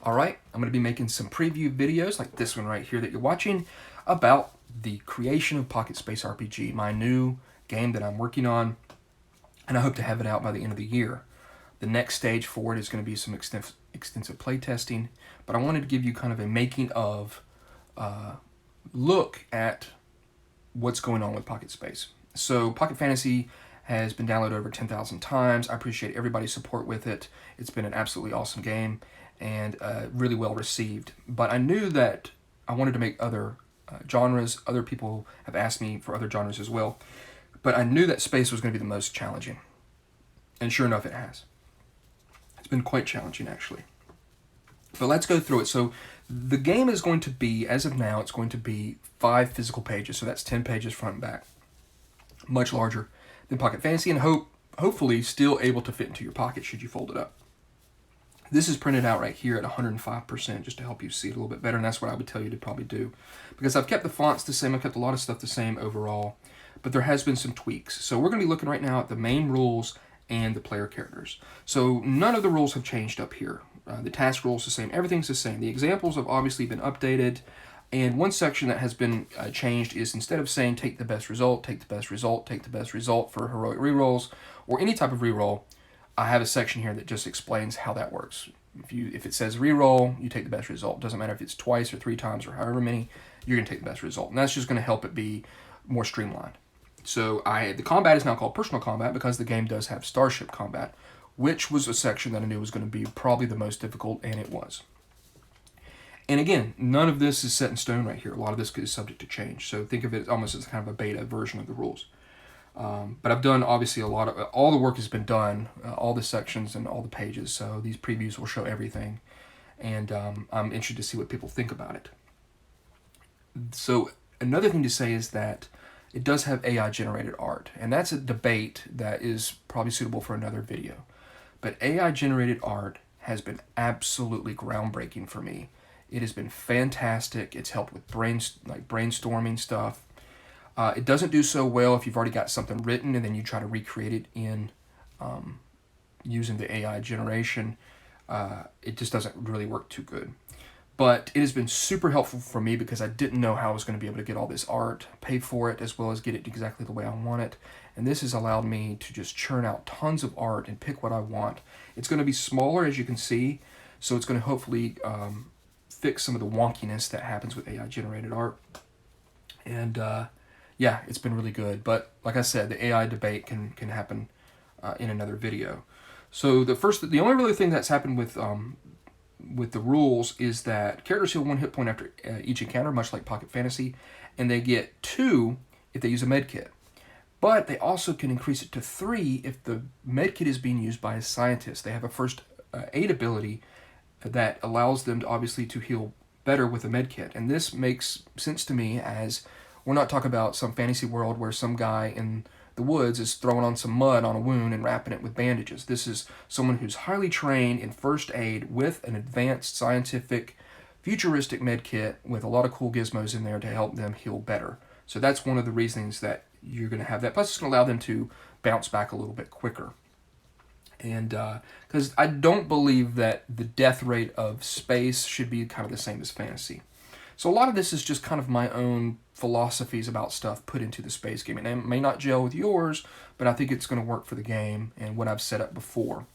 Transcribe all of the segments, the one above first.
Alright, I'm going to be making some preview videos like this one right here that you're watching about the creation of Pocket Space RPG, my new game that I'm working on, and I hope to have it out by the end of the year. The next stage for it is going to be some extensive play testing, but I wanted to give you kind of a making of look at what's going on with Pocket Space. So Pocket Fantasy has been downloaded over 10,000 times. I appreciate everybody's support with it. It's been an absolutely awesome game and really well received. But I knew that I wanted to make other genres. Other people have asked me for other genres as well. But I knew that space was going to be the most challenging. And sure enough, it has. It's been quite challenging, actually. But let's go through it. So the game is going to be, as of now, it's going to be 5 physical pages. So that's 10 pages front and back. Much larger than Pocket Fantasy, and hopefully still able to fit into your pocket should you fold it up. This is printed out right here at 105% just to help you see it a little bit better, and that's what I would tell you to probably do. Because I've kept the fonts the same, I've kept a lot of stuff the same overall, but there has been some tweaks. So we're going to be looking right now at the main rules and the player characters. So none of the rules have changed up here. The task rules the same, everything's the same. The examples have obviously been updated, and one section that has been changed is instead of saying take the best result, take the best result, take the best result for heroic rerolls, or any type of reroll, I have a section here that just explains how that works. If it says reroll, you take the best result. Doesn't matter if it's twice or 3 times or however many, you're going to take the best result. And that's just going to help it be more streamlined. So the combat is now called personal combat because the game does have starship combat, which was a section that I knew was going to be probably the most difficult, and it was. And again, none of this is set in stone right here. A lot of this is subject to change. So think of it almost as kind of a beta version of the rules. But I've done obviously all the work has been done, all the sections and all the pages. So these previews will show everything. And I'm interested to see what people think about it. So another thing to say is that it does have AI generated art. And that's a debate that is probably suitable for another video. But AI generated art has been absolutely groundbreaking for me. It has been fantastic. It's helped with brainstorming stuff. It doesn't do so well if you've already got something written and then you try to recreate it in using the AI generation. It just doesn't really work too good. But it has been super helpful for me because I didn't know how I was going to be able to get all this art, pay for it, as well as get it exactly the way I want it. And this has allowed me to just churn out tons of art and pick what I want. It's going to be smaller, as you can see, so it's going to hopefully fix some of the wonkiness that happens with AI-generated art. And yeah, it's been really good. But like I said, the AI debate can happen in another video. So the only really thing that's happened with the rules is that characters heal 1 hit point after each encounter, much like Pocket Fantasy, and they get 2 if they use a med kit. But they also can increase it to 3 if the med kit is being used by a scientist. They have a first aid ability that allows them to obviously to heal better with a med kit. And this makes sense to me, as we're not talking about some fantasy world where some guy in the woods is throwing on some mud on a wound and wrapping it with bandages. This is someone who's highly trained in first aid with an advanced scientific futuristic med kit with a lot of cool gizmos in there to help them heal better. So that's one of the reasons that you're going to have that. Plus it's going to allow them to bounce back a little bit quicker. And because I don't believe that the death rate of space should be kind of the same as fantasy. So a lot of this is just kind of my own philosophies about stuff put into the space game. And it may not gel with yours, but I think it's going to work for the game and what I've set up before.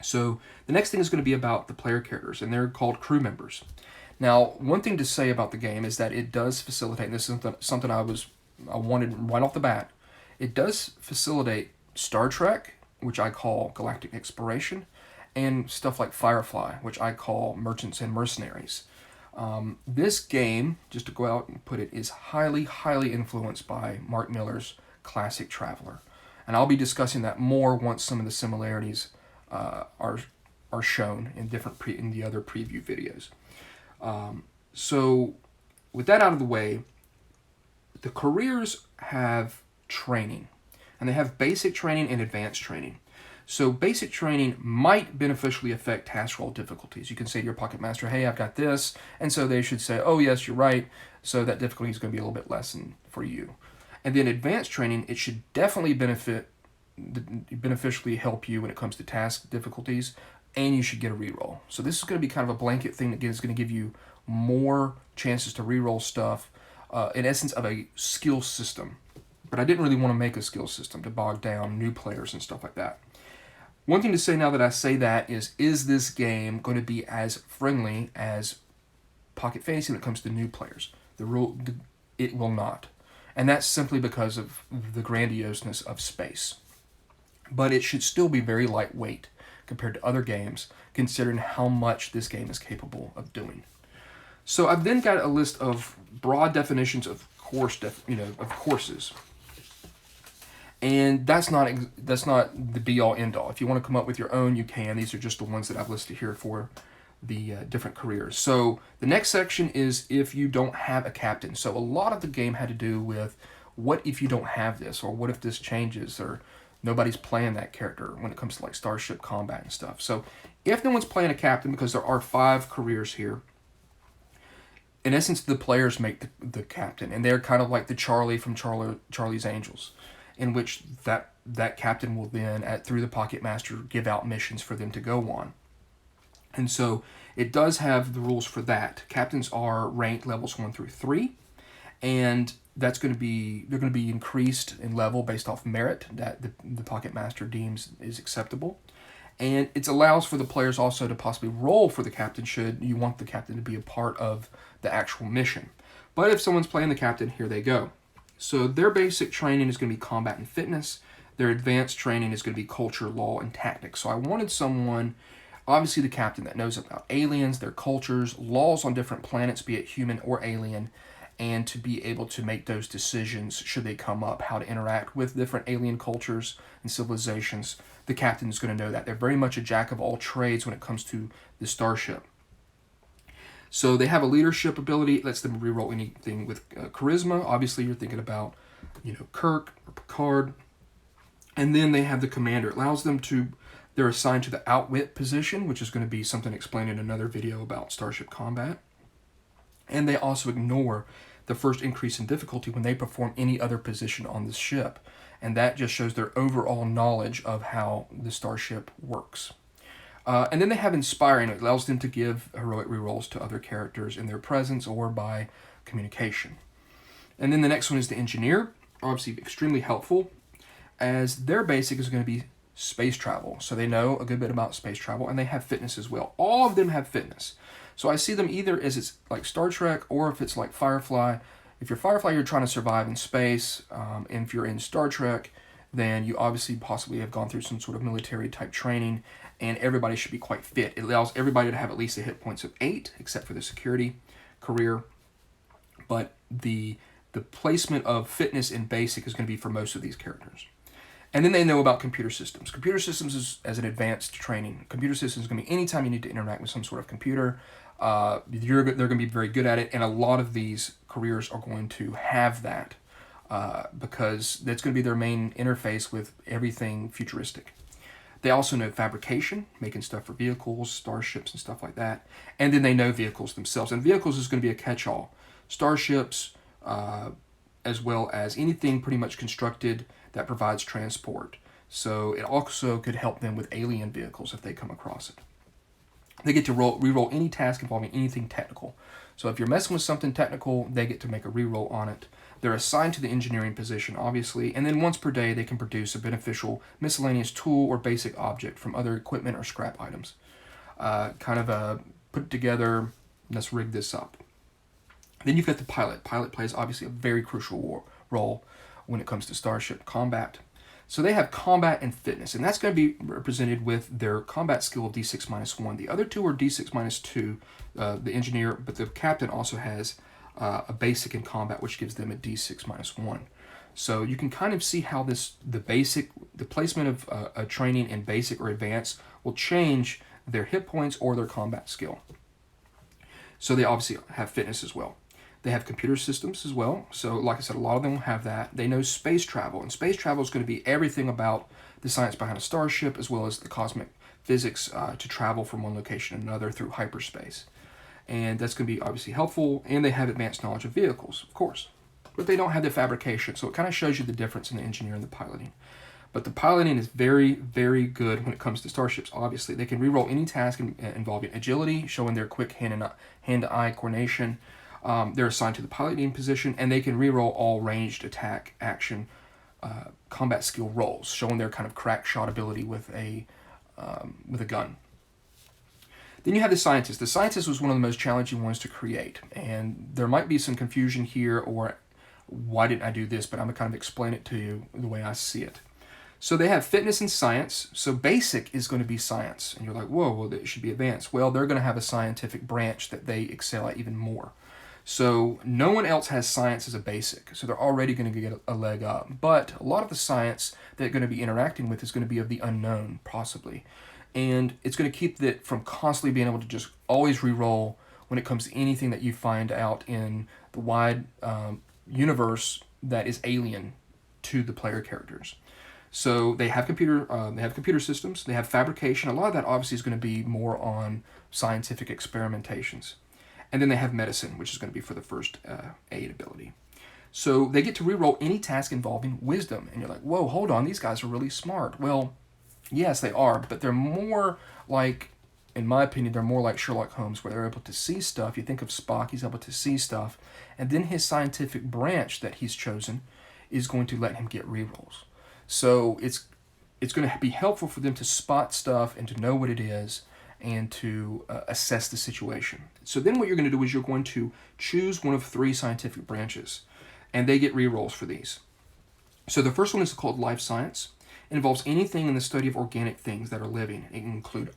So the next thing is going to be about the player characters, and they're called crew members. Now, one thing to say about the game is that it does facilitate, and this is something I wanted right off the bat, it does facilitate Star Trek, which I call Galactic Exploration, and stuff like Firefly, which I call Merchants and Mercenaries. This game, just to go out and put it, is highly, highly influenced by Mark Millar's classic Traveler. And I'll be discussing that more once some of the similarities are shown in the other preview videos. So with that out of the way, the careers have training. And they have basic training and advanced training. So basic training might beneficially affect task roll difficulties. You can say to your Pocket Master, hey, I've got this. And so they should say, oh, yes, you're right. So that difficulty is going to be a little bit less for you. And then advanced training, it should definitely beneficially help you when it comes to task difficulties and you should get a reroll. So this is going to be kind of a blanket thing that is going to give you more chances to reroll stuff, in essence of a skill system. But I didn't really want to make a skill system to bog down new players and stuff like that. One thing to say now that I say that is this game going to be as friendly as Pocket Fantasy when it comes to new players? It will not. And that's simply because of the grandioseness of space. But it should still be very lightweight compared to other games, considering how much this game is capable of doing. So I've then got a list of broad definitions of courses. And that's not the be-all, end-all. If you want to come up with your own, you can. These are just the ones that I've listed here for the different careers. So the next section is if you don't have a captain. So a lot of the game had to do with what if you don't have this, or what if this changes, or nobody's playing that character when it comes to like starship combat and stuff. So if no one's playing a captain, because there are 5 careers here, in essence the players make the captain, and they're kind of like the Charlie from Charlie's Angels, in which that captain will then, through the Pocket Master, give out missions for them to go on. And so it does have the rules for that. Captains are ranked levels 1 through 3, and they're going to be increased in level based off merit that the Pocket Master deems is acceptable. And it allows for the players also to possibly roll for the captain should you want the captain to be a part of the actual mission. But if someone's playing the captain, here they go. So their basic training is going to be combat and fitness. Their advanced training is going to be culture, law, and tactics. So I wanted someone, obviously the captain, that knows about aliens, their cultures, laws on different planets, be it human or alien, and to be able to make those decisions should they come up, how to interact with different alien cultures and civilizations. The captain is going to know that. They're very much a jack of all trades when it comes to the starship. So they have a leadership ability. It lets them reroll anything with charisma. Obviously, you're thinking about, Kirk or Picard. And then they have the commander. It allows them to, they're assigned to the outwit position, which is going to be something explained in another video about starship combat. And they also ignore the first increase in difficulty when they perform any other position on the ship. And that just shows their overall knowledge of how the starship works. And then they have Inspiring. It allows them to give heroic rerolls to other characters in their presence or by communication. And then the next one is the Engineer. Obviously extremely helpful, as their basic is going to be space travel. So they know a good bit about space travel, and they have fitness as well. All of them have fitness. So I see them either as it's like Star Trek, or if it's like Firefly. If you're Firefly, you're trying to survive in space. And if you're in Star Trek, then you obviously possibly have gone through some sort of military type training, and everybody should be quite fit. It allows everybody to have at least a hit points of 8, except for the security career. But the placement of fitness in basic is going to be for most of these characters. And then they know about computer systems. Computer systems is as an advanced training. Computer systems is going to be anytime you need to interact with some sort of computer, they're going to be very good at it. And a lot of these careers are going to have that because that's going to be their main interface with everything futuristic. They also know fabrication, making stuff for vehicles, starships, and stuff like that. And then they know vehicles themselves. And vehicles is going to be a catch-all. Starships, as well as anything pretty much constructed that provides transport. So it also could help them with alien vehicles if they come across it. They get to reroll any task involving anything technical. So if you're messing with something technical, they get to make a reroll on it. They're assigned to the engineering position, obviously, and then once per day they can produce a beneficial miscellaneous tool or basic object from other equipment or scrap items. Put together, let's rig this up. Then you've got the pilot. Pilot plays obviously a very crucial role when it comes to starship combat. So they have combat and fitness, and that's going to be represented with their combat skill of D6 minus 1. The other two are D6 minus 2, the engineer, but the captain also has a basic in combat, which gives them a D6 minus 1. So you can kind of see how the placement of a training in basic or advanced will change their hit points or their combat skill. So they obviously have fitness as well. They have computer systems as well. So like I said, a lot of them will have that. They know space travel, and space travel is going to be everything about the science behind a starship, as well as the cosmic physics to travel from one location to another through hyperspace. And that's going to be obviously helpful. And they have advanced knowledge of vehicles, of course. But they don't have the fabrication, so it kind of shows you the difference in the engineering and the piloting. But the piloting is very, very good when it comes to starships, obviously. They can reroll any task involving agility, showing their quick hand-to-eye coordination. They're assigned to the piloting position, and they can reroll all ranged attack, action, combat skill rolls, showing their kind of crack shot ability with a gun. Then you have the scientist. The scientist was one of the most challenging ones to create, and there might be some confusion here, or why didn't I do this, but I'm going to kind of explain it to you the way I see it. So they have fitness and science. So basic is going to be science. And you're like, whoa, well, it should be advanced. Well, they're going to have a scientific branch that they excel at even more. So no one else has science as a basic. So they're already going to get a leg up. But a lot of the science they're going to be interacting with is going to be of the unknown, possibly. And it's going to keep that from constantly being able to just always re-roll when it comes to anything that you find out in the wide universe that is alien to the player characters. So they have computer systems, they have fabrication. A lot of that obviously is going to be more on scientific experimentations. And then they have medicine, which is going to be for the first aid ability. So they get to reroll any task involving wisdom. And you're like, whoa, hold on, these guys are really smart. Well, yes, they are, but they're more like, in my opinion, they're more like Sherlock Holmes, where they're able to see stuff. You think of Spock, he's able to see stuff. And then his scientific branch that he's chosen is going to let him get rerolls. So it's going to be helpful for them to spot stuff and to know what it is and to assess the situation. So then what you're going to do is you're going to choose one of 3 scientific branches, and they get rerolls for these. So the first one is called life science. It involves anything in the study of organic things that are living. It can include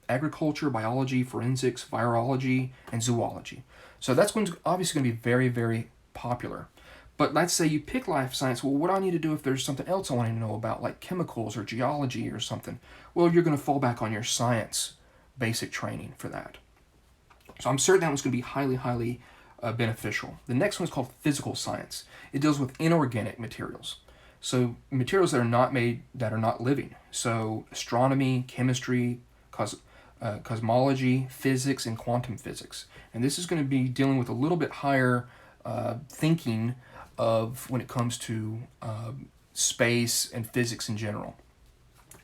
agriculture, biology, forensics, virology, and zoology. So that's obviously going to be very, very popular. But let's say you pick life science. Well, what do I need to do if there's something else I want to know about, like chemicals or geology or something? Well, you're going to fall back on your science basic training for that. So I'm certain that one's going to be highly, highly beneficial. The next one is called physical science. It deals with inorganic materials. So materials that are not made, that are not living. So astronomy, chemistry, cosmology, physics, and quantum physics. And this is going to be dealing with a little bit higher thinking of when it comes to space and physics in general.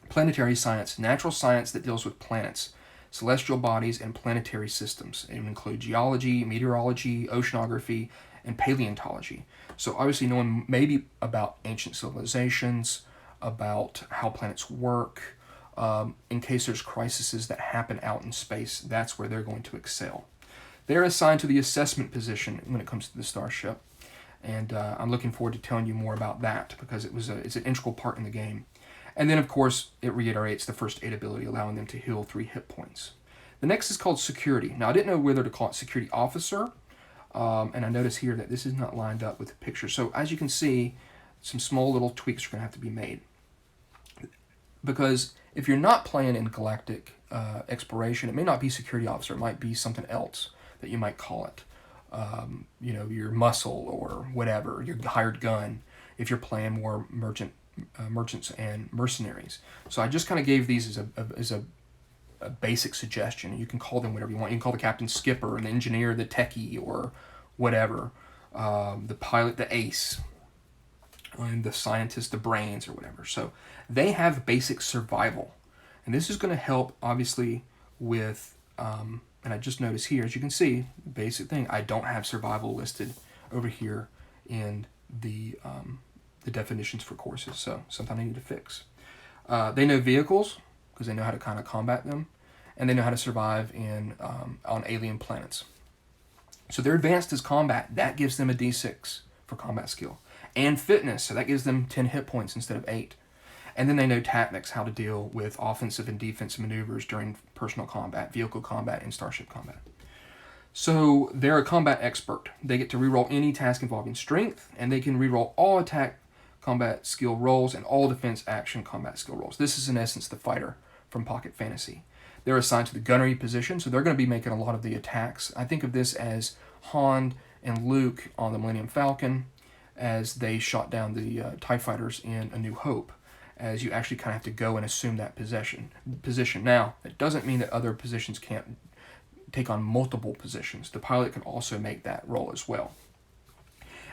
Planetary science, natural science that deals with planets, celestial bodies, and planetary systems. It would include geology, meteorology, oceanography, and paleontology. So obviously knowing maybe about ancient civilizations, about how planets work, in case there's crises that happen out in space, that's where they're going to excel. They're assigned to the assessment position when it comes to the starship. And I'm looking forward to telling you more about that because it's an integral part in the game. And then, of course, it reiterates the first aid ability, allowing them to heal 3 hit points. The next is called security. Now, I didn't know whether to call it security officer, and I notice here that this is not lined up with the picture. So, as you can see, some small little tweaks are going to have to be made. Because if you're not playing in galactic exploration, it may not be security officer. It might be something else that you might call it. Your muscle or whatever, your hired gun, if you're playing more merchants and mercenaries. So I just kind of gave these as a basic suggestion. You can call them whatever you want. You can call the captain skipper, and the engineer the techie, or whatever. The pilot the ace, and the scientist the brains, or whatever. So they have basic survival. And this is going to help, obviously, with... and I just noticed here, as you can see, the basic thing, I don't have survival listed over here in the definitions for courses, so something I need to fix. They know vehicles, because they know how to kind of combat them, and they know how to survive on alien planets. So they're advanced as combat. That gives them a D6 for combat skill. And fitness, so that gives them 10 hit points instead of 8. And then they know tactics, how to deal with offensive and defensive maneuvers during personal combat, vehicle combat, and starship combat. So they're a combat expert. They get to reroll any task involving strength, and they can reroll all attack combat skill rolls and all defense action combat skill rolls. This is in essence the fighter from Pocket Fantasy. They're assigned to the gunnery position, so they're going to be making a lot of the attacks. I think of this as Han and Luke on the Millennium Falcon as they shot down the TIE fighters in A New Hope, as you actually kind of have to go and assume that position. Now, it doesn't mean that other positions can't take on multiple positions. The pilot can also make that role as well.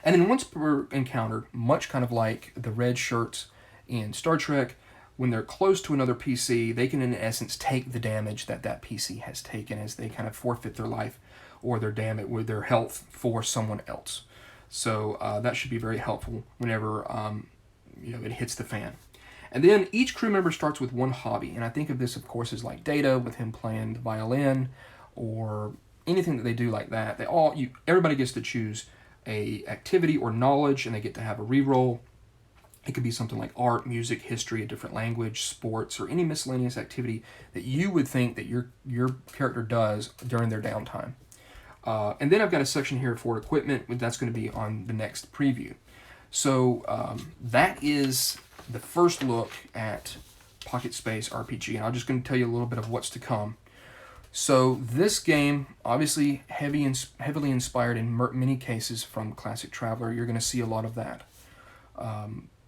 And then once per encounter, much kind of like the red shirts in Star Trek, when they're close to another PC, they can in essence take the damage that that PC has taken as they kind of forfeit their life or their damage with their health for someone else. So that should be very helpful whenever it hits the fan. And then each crew member starts with one hobby, and I think of this, of course, as like Data with him playing the violin, or anything that they do like that. Everybody gets to choose a activity or knowledge, and they get to have a reroll. It could be something like art, music, history, a different language, sports, or any miscellaneous activity that you would think that your character does during their downtime. And then I've got a section here for equipment, that's going to be on the next preview. So that is the first look at Pocket Space RPG, and I'm just going to tell you a little bit of what's to come. So this game, obviously heavily inspired in many cases from Classic Traveler. You're going to see a lot of that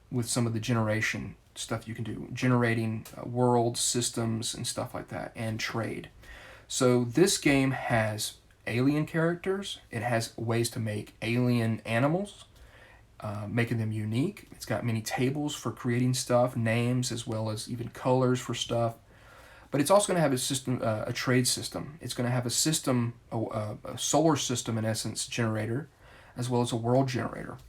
with some of the generation stuff you can do, generating worlds, systems, and stuff like that, and trade. So this game has alien characters. It has ways to make alien animals, making them unique. It's got many tables for creating stuff, names, as well as even colors for stuff. But it's also going to have a system, a trade system. It's going to have a system, a solar system in essence generator, as well as a world generator.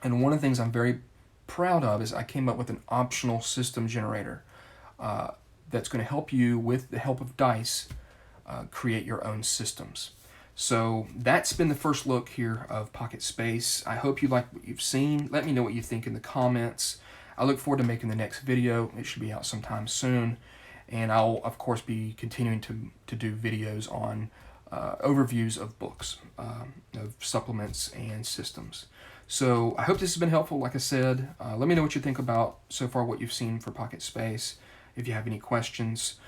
And one of the things I'm very proud of is I came up with an optional system generator that's going to help you, with the help of dice, create your own systems. So that's been the first look here of Pocket Space. I hope you like what you've seen. Let me know what you think in the comments. I look forward to making the next video. It should be out sometime soon. And I'll, of course, be continuing to do videos on overviews of books, of supplements and systems. So I hope this has been helpful. Like I said, let me know what you think about so far what you've seen for Pocket Space. If you have any questions,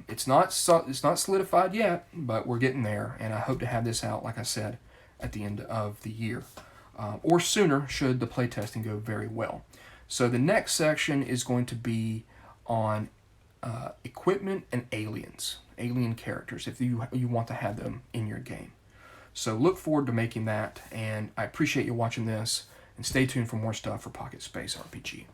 it's not solidified yet, but we're getting there, and I hope to have this out, like I said, at the end of the year, or sooner should the playtesting go very well. So the next section is going to be on equipment and alien characters, if you want to have them in your game. So look forward to making that, and I appreciate you watching this, and stay tuned for more stuff for Pocket Space RPG.